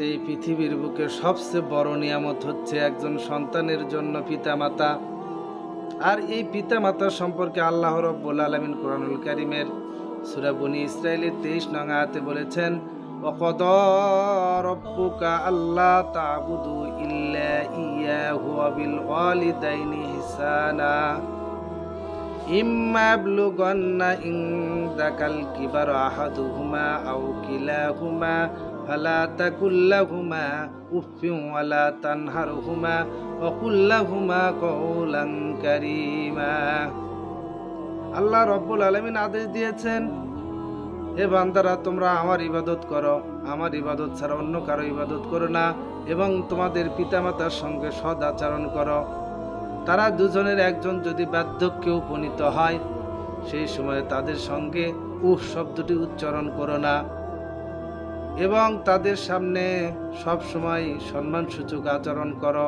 এই পৃথিবীর বুকে সবচেয়ে বড় নিয়ামত হচ্ছে একজন সন্তানের জন্য পিতামাতা। আর এই পিতামাতা সম্পর্কে আল্লাহ রাব্বুল আলামিন কোরআনুল কারীমের সূরা বনী ইসরাঈলের 23 নং আয়াতে বলেছেন, ওয়াকাদা রাব্বুকা আল্লা তা'বুদু ইল্লা ইয়াহু ওয়া বিল ওয়ালিদাইনি ইহসানা ইম্মা ইয়াবলুগান্না ইনদাকাল কিবারা আহাদুহুমা আও কিলাহুমা ফালা তাকুল লাহুমা উফফিন ওয়ালা তানহারহুমা ওয়া কুল লাহুমা কওলান কারীমা। আল্লাহ রাব্বুল আলামিন আদেশ দিয়েছেন, হে বান্দারা, তোমরা আমার ইবাদত করো, আমার ইবাদত ছাড়া অন্য কারো ইবাদত করো না, এবং তোমাদের পিতামাতার সঙ্গে সৎ আচরণ করো। তারা দুজনের একজন যদি বার্ধক্যে উপনীত হয়, সেই সময় তাদের সঙ্গে উহ শব্দটি উচ্চারণ করো না, এবং তাদের সামনে সব সময় সম্মানসূচক আচরণ করো।